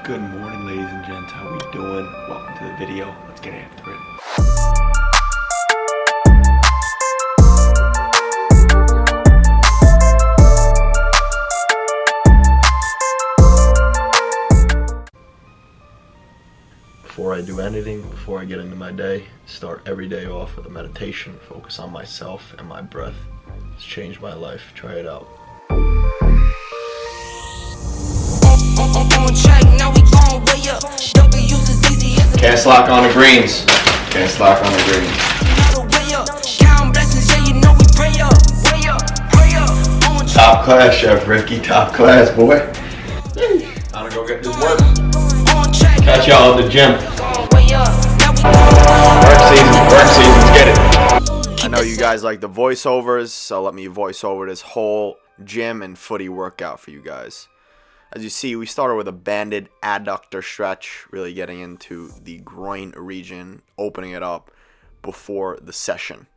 Good morning, ladies and gents. How we doing? Welcome to the video. Let's get after it. Before I do anything, before I get into my day, start every day off with a meditation, focus on myself and my breath. It's changed my life. Try it out. Can't slack on the greens. Can't slack on the greens. Top class, Chef Ricky. Top class, boy. I'm gonna go get this work. Catch y'all at the gym. Work season's get it. I know you guys like the voiceovers, so let me voice over this whole gym and footy workout for you guys. As you see, we started with a banded adductor stretch, really getting into the groin region, opening it up before the session.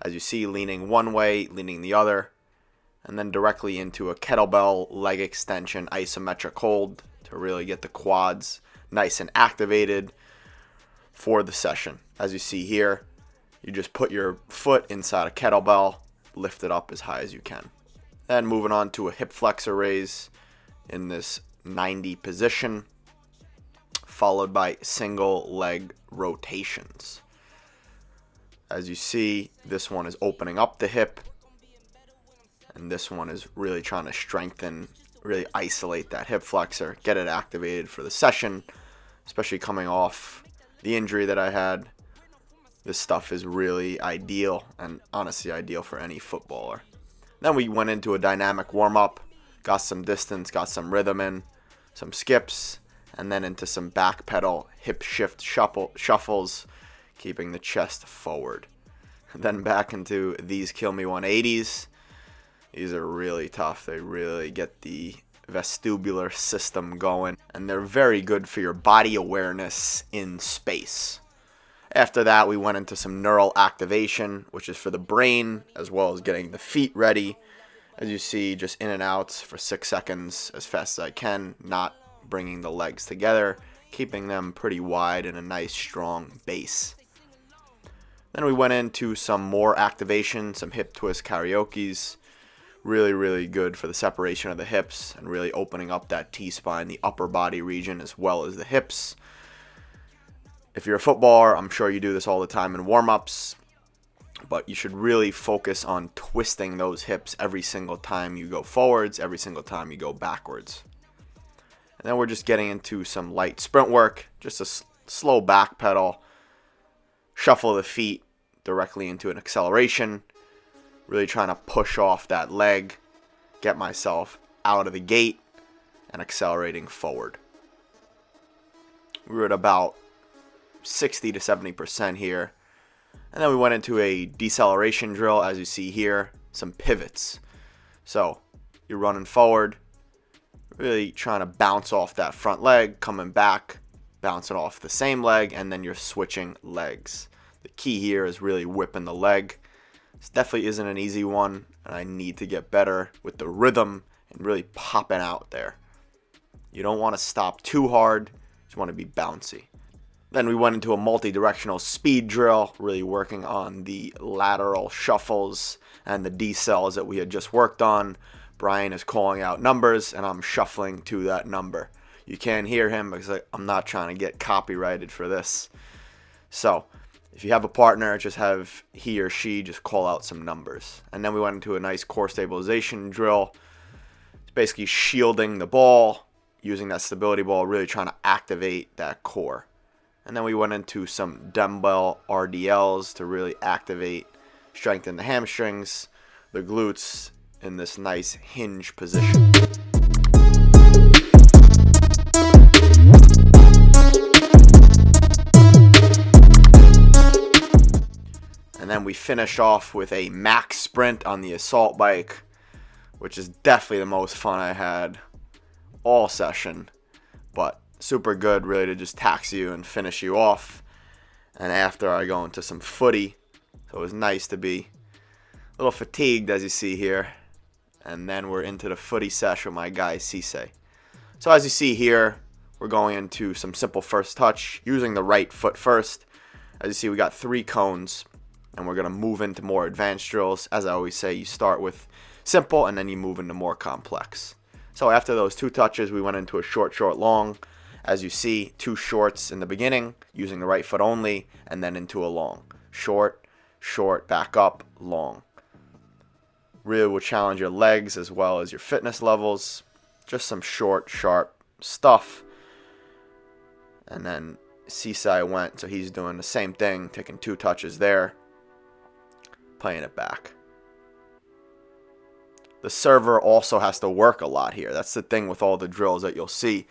As you see, leaning one way, leaning the other, and then directly into a kettlebell leg extension isometric hold to really get the quads nice and activated for the session. As you see here, you just put your foot inside a kettlebell, lift it up as high as you can. Then moving on to a hip flexor raise in this 90 position, followed by single leg rotations. As you see, this one is opening up the hip, and this one is really trying to strengthen, really isolate that hip flexor, get it activated for the session, especially coming off the injury that I had. This stuff is really ideal, and honestly ideal for any footballer. Then we went into a dynamic warm-up, got some distance, got some rhythm in, some skips, and then into some back pedal hip shift shuffles, keeping the chest forward. And then back into these Kill Me 180s. These are really tough. They really get the vestibular system going, and they're very good for your body awareness in space. After that, we went into some neural activation, which is for the brain, as well as getting the feet ready. As you see, just in and outs for 6 seconds as fast as I can, not bringing the legs together, keeping them pretty wide in a nice strong base. Then we went into some more activation, some hip twist karaokes. Really, really good for the separation of the hips and really opening up that T-spine, the upper body region, as well as the hips. If you're a footballer, I'm sure you do this all the time in warm-ups, but you should really focus on twisting those hips every single time you go forwards, every single time you go backwards. And then we're just getting into some light sprint work, just a slow back pedal, shuffle the feet directly into an acceleration, really trying to push off that leg, get myself out of the gate, and accelerating forward. We were at about 60 to 70% here. And then we went into a deceleration drill, as you see here, some pivots. So you're running forward, really trying to bounce off that front leg, coming back, bouncing off the same leg, and then you're switching legs. The key here is really whipping the leg. This definitely isn't an easy one, and I need to get better with the rhythm and really popping out there. You don't want to stop too hard, you just want to be bouncy. Then we went into a multi-directional speed drill, really working on the lateral shuffles and the decels that we had just worked on. Brian is calling out numbers, and I'm shuffling to that number. You can't hear him because I'm not trying to get copyrighted for this. So if you have a partner, just have he or she just call out some numbers. And then we went into a nice core stabilization drill. It's basically shielding the ball, using that stability ball, really trying to activate that core. And then we went into some dumbbell RDLs to really activate, strengthen the hamstrings, the glutes in this nice hinge position. And then we finish off with a max sprint on the assault bike, which is definitely the most fun I had all session, but super good really to just tax you and finish you off. And after I go into some footy, so it was nice to be a little fatigued, as you see here. And then we're into the footy sesh with my guy Cisse. So as you see here, we're going into some simple first touch using the right foot first. As you see, we got 3 cones, and we're going to move into more advanced drills. As I always say, you start with simple, and then you move into more complex. So after those 2 touches, we went into a short, long. As you see, 2 shorts in the beginning, using the right foot only, and then into a long. Short, back up, long. Really will challenge your legs as well as your fitness levels. Just some short, sharp stuff. And then Seaside went, so he's doing the same thing, taking 2 touches there, playing it back. The server also has to work a lot here. That's the thing with all the drills that you'll see.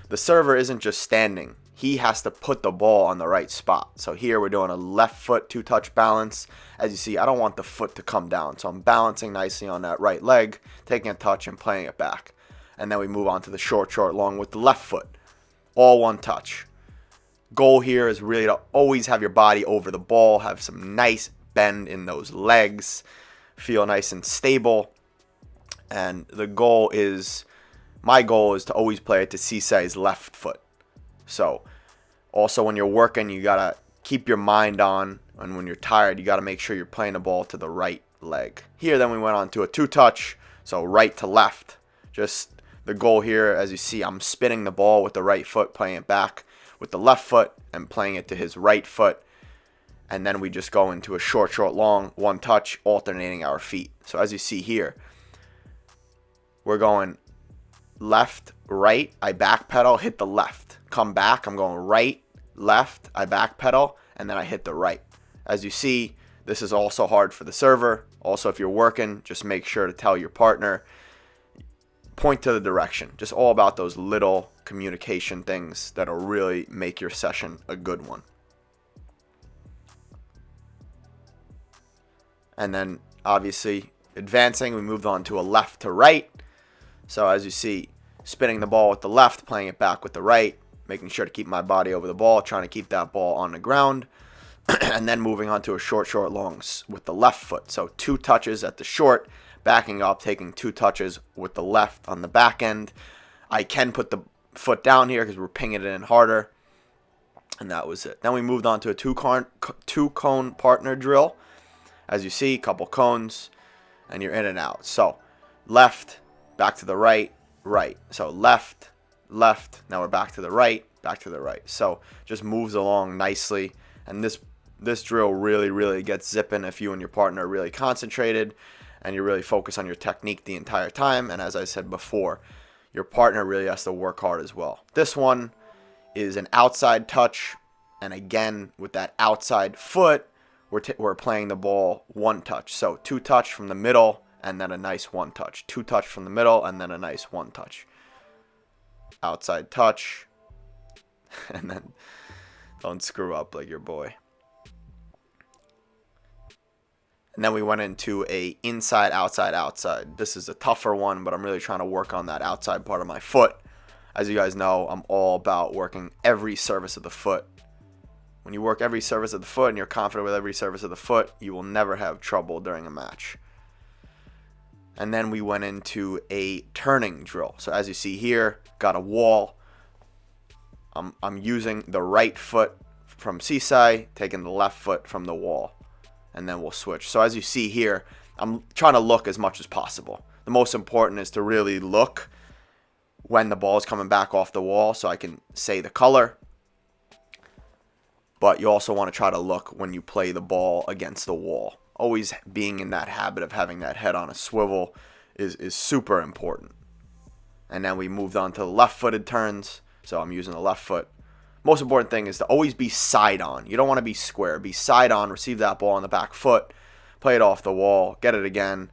The server isn't just standing. He has to put the ball on the right spot. So here we're doing a left foot 2-touch balance. As you see, I don't want the foot to come down. So I'm balancing nicely on that right leg, taking a touch and playing it back. And then we move on to the short, long with the left foot. All 1 touch. Goal here is really to always have your body over the ball, have some nice bend in those legs, feel nice and stable. And the goal is, my goal is to always play it to Seaside's left foot. So also when you're working, you got to keep your mind on, and when you're tired, you got to make sure you're playing the ball to the right leg. Here then we went on to a 2-touch, so right to left. Just the goal here, as you see, I'm spinning the ball with the right foot, playing it back with the left foot and playing it to his right foot. And then we just go into a short, long, 1 touch, alternating our feet. So as you see here, we're going left, right, I backpedal, hit the left. Come back, I'm going right, left, I backpedal, and then I hit the right. As you see, this is also hard for the server. Also, if you're working, just make sure to tell your partner, point to the direction. Just all about those little communication things that'll really make your session a good one. And then obviously advancing, we moved on to a left to right. So as you see, spinning the ball with the left, playing it back with the right, making sure to keep my body over the ball, trying to keep that ball on the ground. And then moving on to a short, long with the left foot. So 2 touches at the short, backing up, taking 2 touches with the left on the back end. I can put the foot down here because we're pinging it in harder. And that was it. Then we moved on to a 2-cone partner drill. As you see, a couple cones, and you're in and out. So left, back to the right, right. So left, now we're back to the right, back to the right. So just moves along nicely. And this drill really gets zipping if you and your partner are really concentrated and you really focus on your technique the entire time. And as I said before, your partner really has to work hard as well. This one is an outside touch, and again with that outside foot, we're playing the ball 1 touch. So 2 touch from the middle, and then a nice 1 touch. 2 touch from the middle, and then a nice 1 touch. Outside touch, and then don't screw up like your boy. And then we went into a inside, outside. This is a tougher one, but I'm really trying to work on that outside part of my foot. As you guys know, I'm all about working every surface of the foot. When you work every surface of the foot and you're confident with every surface of the foot, you will never have trouble during a match. And then we went into a turning drill. So as you see here, got a wall. I'm using the right foot from Seaside, taking the left foot from the wall. And then we'll switch. So as you see here, I'm trying to look as much as possible. The most important is to really look when the ball is coming back off the wall so I can say the color. But you also want to try to look when you play the ball against the wall. Always being in that habit of having that head on a swivel is super important. And then we moved on to the left-footed turns. So I'm using the left foot. Most important thing is to always be side on. You don't want to be square. Be side on, receive that ball on the back foot, play it off the wall, get it again,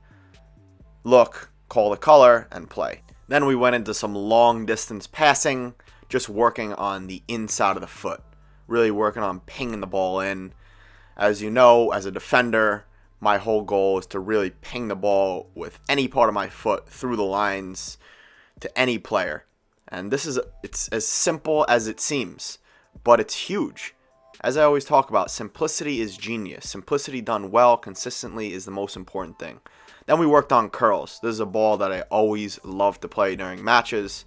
look, call the color, and play. Then we went into some long distance passing, just working on the inside of the foot. Really working on pinging the ball in. As you know, as a defender, my whole goal is to really ping the ball with any part of my foot through the lines to any player. And it's as simple as it seems, but it's huge. As I always talk about, simplicity is genius. Simplicity done well, consistently, is the most important thing. Then we worked on curls. This is a ball that I always love to play during matches.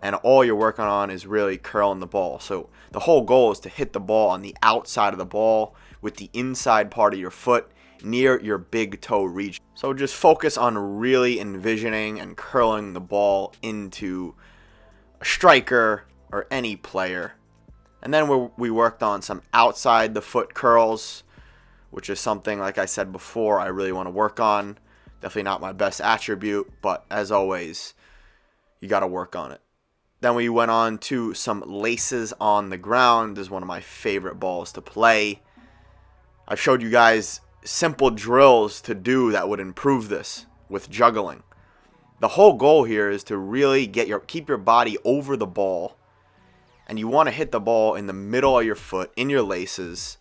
and all you're working on is really curling the ball. So the whole goal is to hit the ball on the outside of the ball with the inside part of your foot near your big toe region. So just focus on really envisioning and curling the ball into a striker or any player. And then we worked on some outside the foot curls, which is something, like I said before, I really want to work on. Definitely not my best attribute, but as always, you got to work on it. Then we went on to some laces on the ground. This is one of my favorite balls to play. I've showed you guys simple drills to do that would improve this with juggling. The whole goal here is to really keep your body over the ball, and you want to hit the ball in the middle of your foot, in your laces,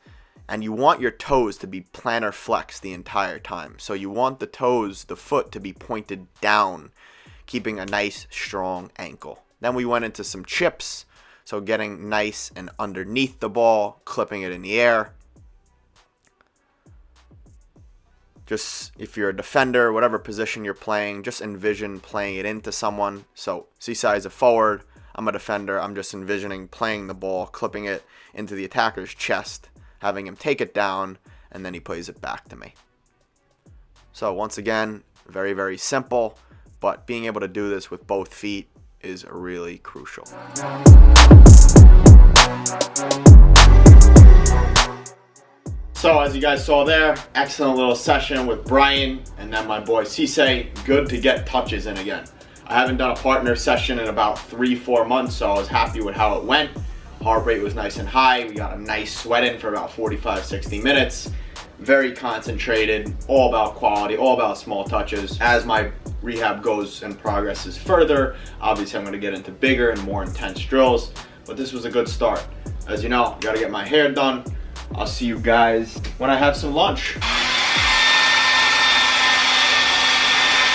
and you want your toes to be plantar flexed the entire time. So you want the toes, the foot, to be pointed down, keeping a nice, strong ankle. Then we went into some chips, so getting nice and underneath the ball, clipping it in the air. Just if you're a defender, whatever position you're playing, just envision playing it into someone. So Seaside is a forward, I'm a defender. I'm just envisioning playing the ball, clipping it into the attacker's chest, having him take it down, and then he plays it back to me. So once again, very, very simple, but being able to do this with both feet is really crucial. So as you guys saw there, excellent little session with Brian and then my boy Cisse. Good to get touches in again. I haven't done a partner session in about 3-4 months, so I was happy with how it went. Heart rate was nice and high. We got a nice sweat in for about 45-60 minutes. Very concentrated, all about quality, all about small touches. As my rehab goes and progresses further, obviously I'm going to get into bigger and more intense drills, but this was a good start. As you know, I got to get my hair done. I'll see you guys when I have some lunch.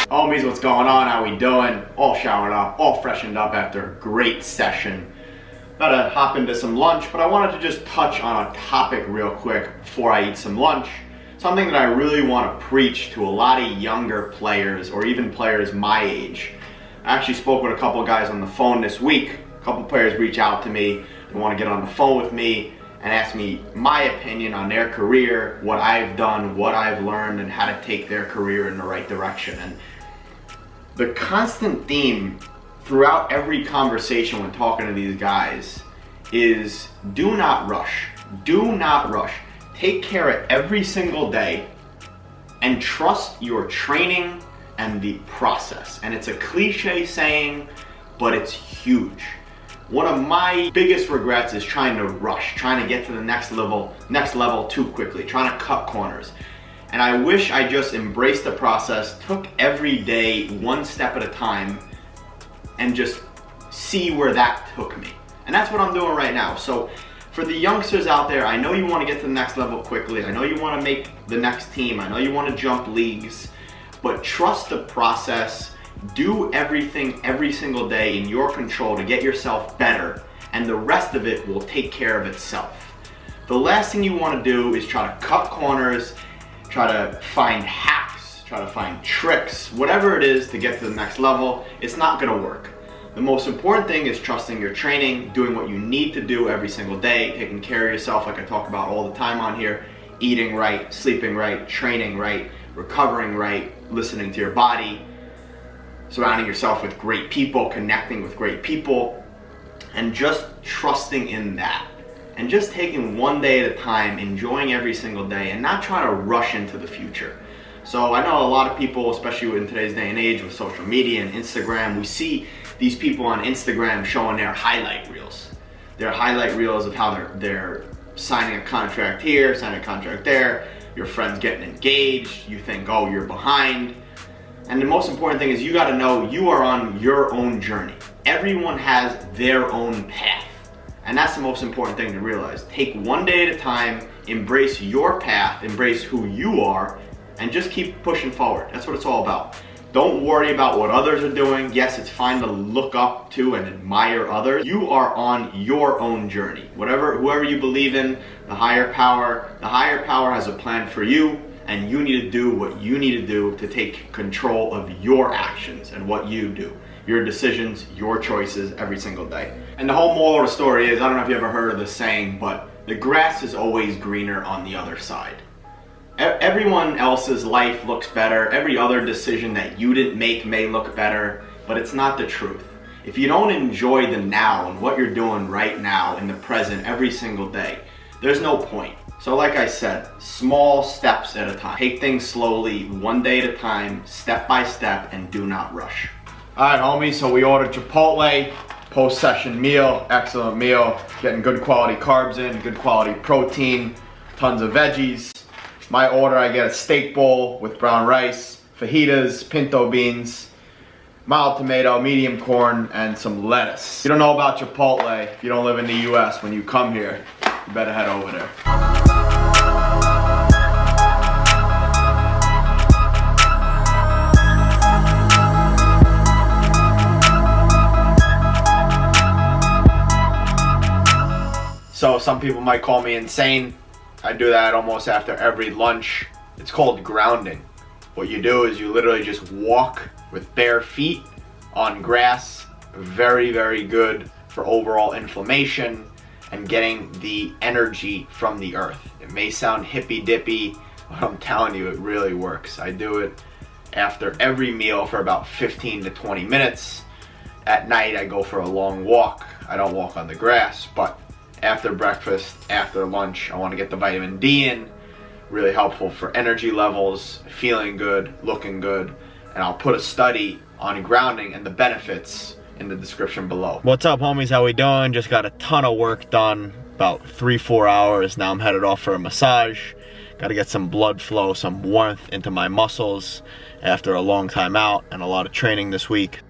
Homies, what's going on? How we doing? All showered up, all freshened up after a great session. About to hop into some lunch, but I wanted to just touch on a topic real quick before I eat some lunch. Something that I really want to preach to a lot of younger players, or even players my age. I actually spoke with a couple of guys on the phone this week. A couple of players reach out to me. They want to get on the phone with me and ask me my opinion on their career, what I've done, what I've learned, and how to take their career in the right direction. And the constant theme throughout every conversation when talking to these guys is do not rush. Do not rush. Take care of every single day and trust your training and the process. And it's a cliche saying, but it's huge. One of my biggest regrets is trying to rush, trying to get to the next level too quickly, trying to cut corners. And I wish I just embraced the process, took every day one step at a time, and just see where that took me. And that's what I'm doing right now. So for the youngsters out there, I know you want to get to the next level quickly. I know you want to make the next team. I know you want to jump leagues, but trust the process. Do everything every single day in your control to get yourself better, and the rest of it will take care of itself. The last thing you want to do is try to cut corners, try to find hacks, try to find tricks, whatever it is to get to the next level. It's not going to work. The most important thing is trusting your training, doing what you need to do every single day, taking care of yourself like I talk about all the time on here, eating right, sleeping right, training right, recovering right, listening to your body, surrounding yourself with great people, connecting with great people, and just trusting in that. And just taking one day at a time, enjoying every single day, and not trying to rush into the future. So I know a lot of people, especially in today's day and age with social media and Instagram, we see these people on Instagram showing their highlight reels. Their highlight reels of how they're signing a contract here, signing a contract there, your friend's getting engaged, you think, oh, you're behind. And the most important thing is you gotta know you are on your own journey. Everyone has their own path. And that's the most important thing to realize. Take one day at a time, embrace your path, embrace who you are, and just keep pushing forward. That's what it's all about. Don't worry about what others are doing. Yes, it's fine to look up to and admire others. You are on your own journey. Whoever you believe in, the higher power has a plan for you, and you need to do what you need to do to take control of your actions and what you do. Your decisions, your choices every single day. And the whole moral of the story is, I don't know if you ever heard of the saying, but the grass is always greener on the other side. Everyone else's life looks better. Every other decision that you didn't make may look better, but it's not the truth. If you don't enjoy the now and what you're doing right now in the present every single day, there's no point. So like I said, small steps at a time. Take things slowly, one day at a time, step by step, and do not rush. Alright homies, so we ordered Chipotle, post-session meal, excellent meal, getting good quality carbs in, good quality protein, tons of veggies. My order, I get a steak bowl with brown rice, fajitas, pinto beans, mild tomato, medium corn, and some lettuce. If you don't know about Chipotle, if you don't live in the US, when you come here, you better head over there. So some people might call me insane. I do that almost after every lunch. It's called grounding. What you do is you literally just walk with bare feet on grass. Very, very good for overall inflammation and getting the energy from the earth. It may sound hippy dippy, but I'm telling you, it really works. I do it after every meal for about 15 to 20 minutes. At night, I go for a long walk. I don't walk on the grass, but after breakfast, after lunch, I want to get the vitamin D in. Really helpful for energy levels, feeling good, looking good. And I'll put a study on grounding and the benefits in the description below. What's up homies, how we doing? Just got a ton of work done, about 3-4 hours. Now I'm headed off for a massage. Got to get some blood flow, some warmth into my muscles after a long time out and a lot of training this week.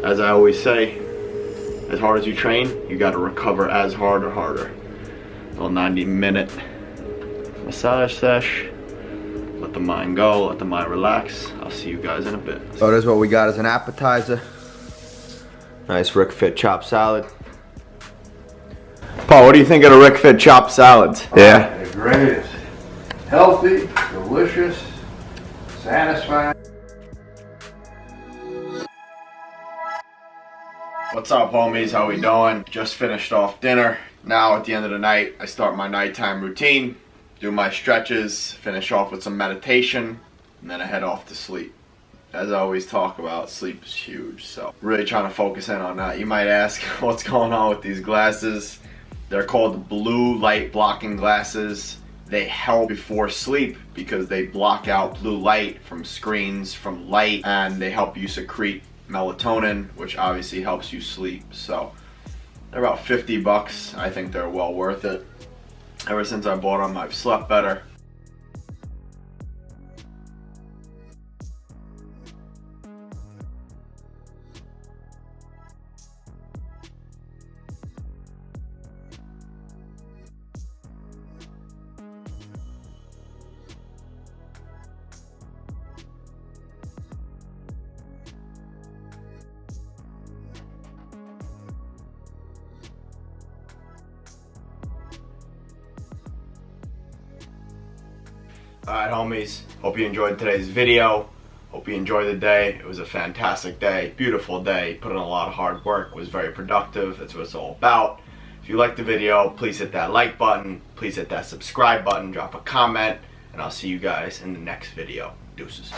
As I always say, as hard as you train, you got to recover as hard or harder. A little 90-minute massage sesh. Let the mind go, let the mind relax. I'll see you guys in a bit. So this is what we got as an appetizer. Nice Rick Fit chopped salad. Paul, what do you think of the Rick Fit chopped salads? Yeah. They're great. Healthy, delicious, satisfying. What's up homies, how we doing? Just finished off dinner. Now at the end of the night, I start my nighttime routine, do my stretches, finish off with some meditation, and then I head off to sleep. As I always talk about, sleep is huge, so really trying to focus in on that. You might ask, what's going on with these glasses? They're called blue light blocking glasses. They help before sleep because they block out blue light from screens, from light, and they help you secrete melatonin, which obviously helps you sleep. So they're about 50 bucks. I think they're well worth it. Ever since I bought them, I've slept better. Alright homies, hope you enjoyed today's video. Hope you enjoyed the day. It was a fantastic day, beautiful day. Put in a lot of hard work, was very productive. That's what it's all about. If you liked the video, please hit that like button. Please hit that subscribe button, drop a comment, and I'll see you guys in the next video. Deuces.